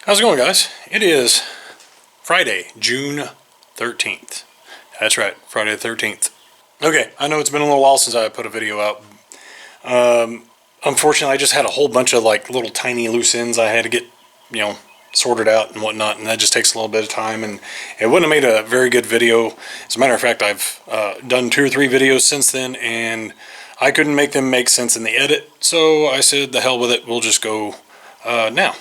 How's it going, guys? It is Friday, June 13th. That's right, Friday the 13th. Okay, I know it's been a little while since I put a video out. Unfortunately, I just had a whole bunch of like little tiny loose ends I had to get, sorted out and whatnot, and that just takes a little bit of time, and it wouldn't have made a very good video. As a matter of fact, I've done 2 or 3 videos since then, and I couldn't make them make sense in the edit, so I said the hell with it, we'll just go now.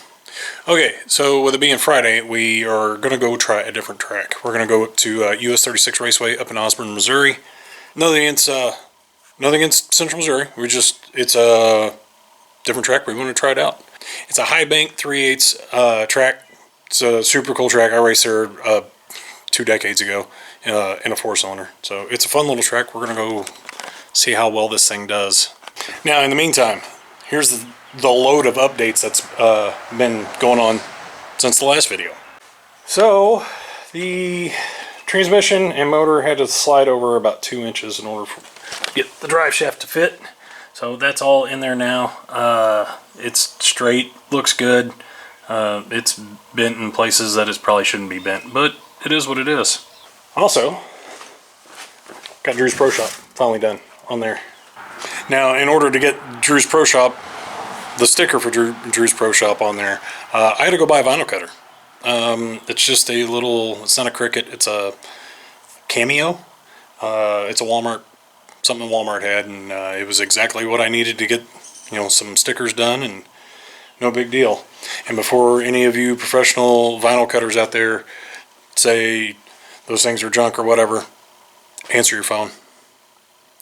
Okay, so with it being Friday, we are going to go try a different track. We're going to go up to US 36 Raceway up in Osborne, Missouri. Nothing against Central Missouri. It's a different track. We want to try it out. It's a high bank 3/8 track. It's a super cool track. I raced there 2 decades ago in a 4-cylinder. So it's a fun little track. We're going to go see how well this thing does. Now, in the meantime, here's the load of updates that's been going on since the last video. So the transmission and motor had to slide over about 2 inches in order to get the drive shaft to fit. So that's all in there now. It's straight, looks good. It's bent in places that it probably shouldn't be bent, but it is what it is. Also, got Drew's Pro Shop finally done on there. Now, in order to get Drew's Pro Shop, the sticker for Drew's Pro Shop on there, I had to go buy a vinyl cutter. It's just a little, it's not a Cricut, it's a Cameo. It's a Walmart, something Walmart had, and it was exactly what I needed to get, some stickers done, and no big deal. And before any of you professional vinyl cutters out there say those things are junk or whatever, answer your phone.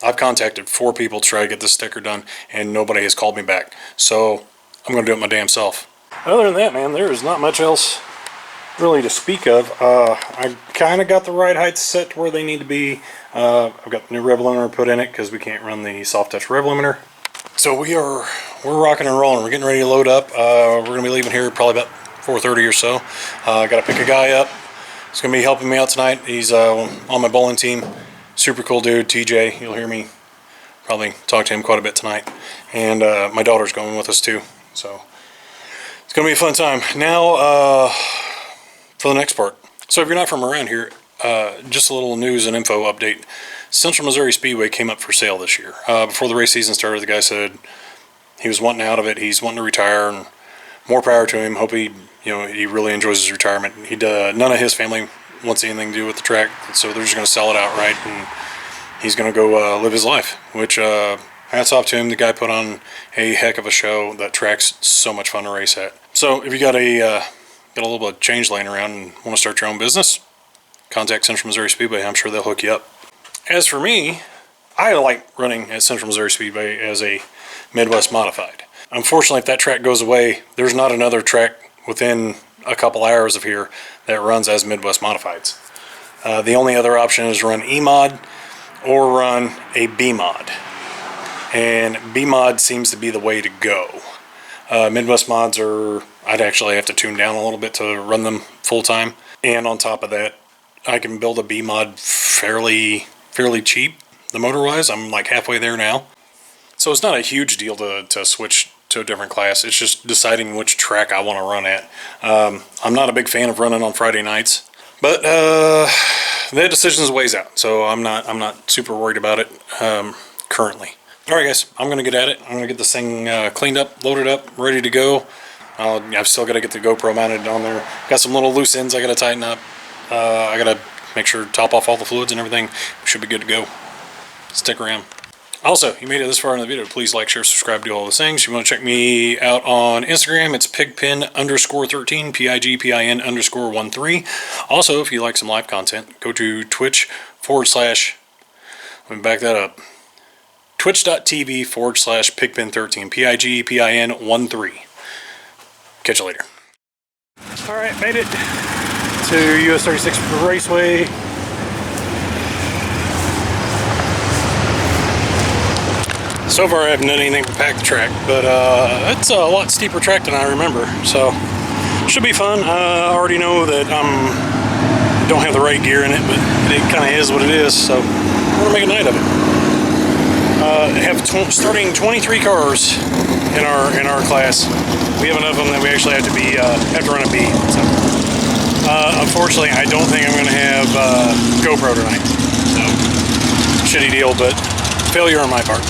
I've contacted 4 people to try to get this sticker done, and nobody has called me back. So I'm going to do it my damn self. Other than that, man, there is not much else really to speak of. I kind of got the ride heights set to where they need to be. I've got the new rev limiter put in it because we can't run the soft touch rev limiter. So we're rocking and rolling. We're getting ready to load up. We're going to be leaving here probably about 4:30 or so. I got to pick a guy up. He's going to be helping me out tonight. He's on my bowling team. Super cool dude, TJ. You'll hear me probably talk to him quite a bit tonight. And my daughter's going with us too. So it's going to be a fun time. Now for the next part. So if you're not from around here, just a little news and info update. Central Missouri Speedway came up for sale this year. Before the race season started, the guy said he was wanting out of it. He's wanting to retire, and more power to him. Hope he really enjoys his retirement. None of his family wants anything to do with the track, so they're just going to sell it outright, and he's going to go live his life, which hats off to him. The guy put on a heck of a show. That track's so much fun to race at. So if you got a little bit of change laying around and want to start your own business, contact Central Missouri Speedway. I'm sure they'll hook you up. As for me, I like running at Central Missouri Speedway as a Midwest Modified. Unfortunately, if that track goes away, there's not another track within a couple hours of here that runs as Midwest Modifieds. The only other option is run E-Mod or run a B-Mod. And B-Mod seems to be the way to go. Midwest Mods I'd actually have to tune down a little bit to run them full time. And on top of that, I can build a B-Mod fairly cheap, the motor-wise. I'm like halfway there now. So it's not a huge deal to switch to a different class. It's just deciding which track I want to run at. I'm not a big fan of running on Friday nights, but that decision's a ways out, so I'm not super worried about it currently. All right, guys, I'm gonna get at it. I'm gonna get this thing cleaned up, loaded up, ready to go. I've still got to get the GoPro mounted on there. Got some little loose ends I got to tighten up. I got to make sure to top off all the fluids and everything. We should be good to go. Stick around. Also, you made it this far in the video, please like, share, subscribe, do all those things. You want to check me out on Instagram, it's pigpin_13, PIGPIN_13. Also, if you like some live content, go to Twitch/ let me back that up, twitch.tv/pigpin13, PIGPIN13. Catch you later. Alright, made it to US 36 Raceway. So far I haven't done anything to pack the track, but it's a lot steeper track than I remember, so should be fun. I already know that I don't have the right gear in it, but it kind of is what it is, so we're going to make a night of it. Have starting 23 cars in our class. We have enough of them that we actually have to run a B. So, unfortunately, I don't think I'm going to have GoPro tonight. So, shitty deal, but failure on my part.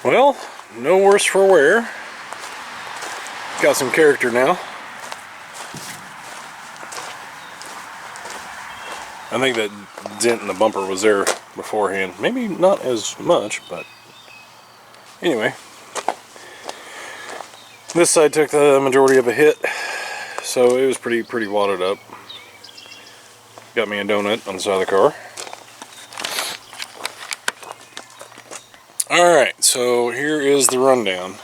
Well, no worse for wear. Got some character now. I think that dent in the bumper was there beforehand. Maybe not as much, but anyway. This side took the majority of a hit, so it was pretty wadded up. Got me a donut on the side of the car. Alright, so here is the rundown.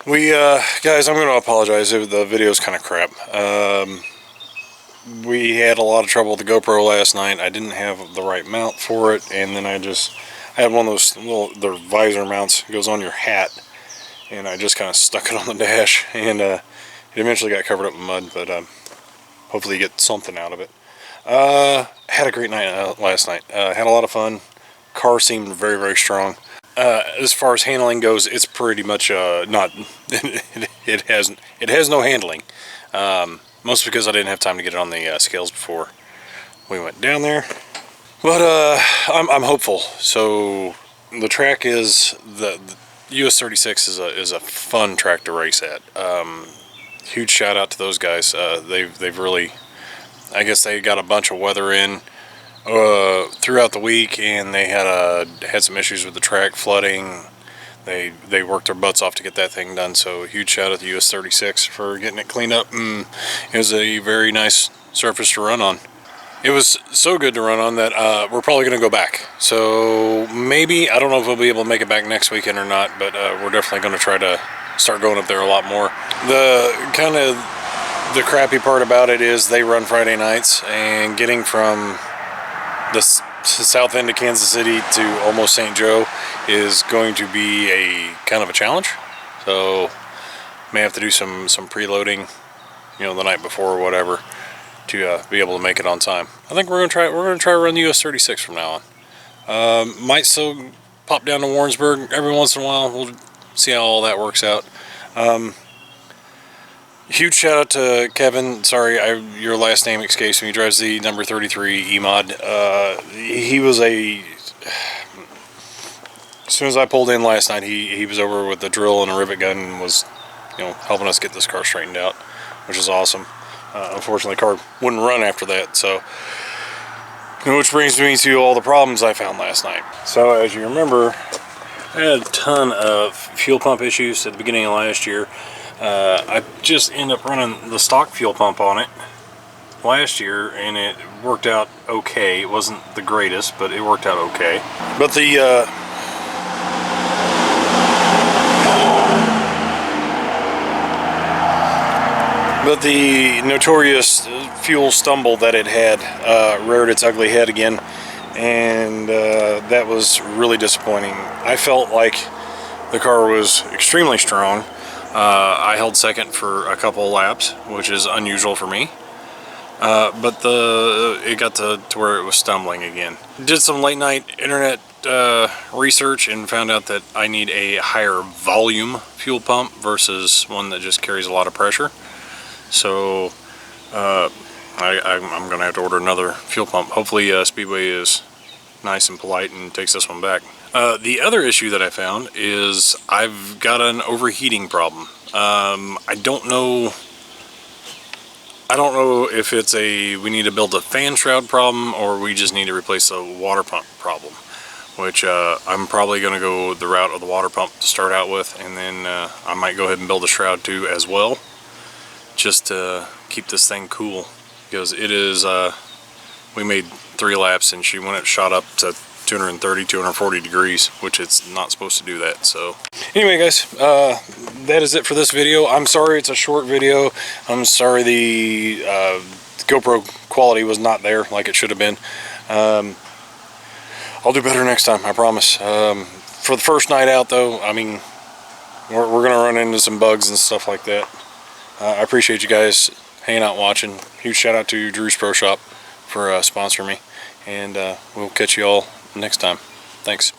Guys, I'm going to apologize if the video's kind of crap. We had a lot of trouble with the GoPro last night. I didn't have the right mount for it, and then I had one of those the visor mounts goes on your hat, and I just kind of stuck it on the dash, and it eventually got covered up in mud, but hopefully you get something out of it. Had a great night last night. Had a lot of fun. Car seemed very strong. As far as handling goes, it's pretty much not. it has no handling. Mostly because I didn't have time to get it on the scales before we went down there. But I'm hopeful. So the track is the US 36 is a fun track to race at. Huge shout out to those guys. They've really, I guess they got a bunch of weather in throughout the week, and they had some issues with the track, flooding. They worked their butts off to get that thing done, so huge shout out to US 36 for getting it cleaned up. It was a very nice surface to run on. It was so good to run on that we're probably going to go back. So maybe, I don't know if we'll be able to make it back next weekend or not, but we're definitely going to try to start going up there a lot more. The kind of the crappy part about it is they run Friday nights, and getting from the south end of Kansas City to almost St. Joe is going to be a kind of a challenge. So may have to do some preloading, you know, the night before or whatever, to be able to make it on time. I think we're gonna try to run the US 36 from now on. Might still pop down to Warrensburg every once in a while. We'll see how all that works out. Huge shout out to Kevin. Sorry, your last name escapes me. He drives the number 33 E-Mod. He was as soon as I pulled in last night, he was over with the drill and a rivet gun and was, you know, helping us get this car straightened out, which is awesome. Unfortunately, the car wouldn't run after that, so, which brings me to all the problems I found last night. So, as you remember, I had a ton of fuel pump issues at the beginning of last year. I just ended up running the stock fuel pump on it last year, and it worked out okay. It wasn't the greatest, but it worked out okay. But the notorious fuel stumble that it had reared its ugly head again, and that was really disappointing. I felt like the car was extremely strong. I held second for a couple of laps, which is unusual for me. But it got to where it was stumbling again. Did some late night internet research and found out that I need a higher volume fuel pump versus one that just carries a lot of pressure. So I'm gonna have to order another fuel pump. Hopefully Speedway is nice and polite and takes this one back. The other issue that I found is I've got an overheating problem. I don't know if it's we need to build a fan shroud problem, or we just need to replace a water pump problem, which I'm probably going to go the route of the water pump to start out with, and then I might go ahead and build a shroud too as well, just to keep this thing cool, because it is, we made 3 laps and shot up to 230, 240 degrees, which it's not supposed to do that. So anyway, guys, that is it for this video. I'm sorry it's a short video. I'm sorry the GoPro quality was not there like it should have been. I'll do better next time, I promise. For the first night out though, I mean, we're gonna run into some bugs and stuff like that. I appreciate you guys hanging out watching. Huge shout out to Drew's Pro Shop for sponsoring me, and we'll catch you all next time. Thanks.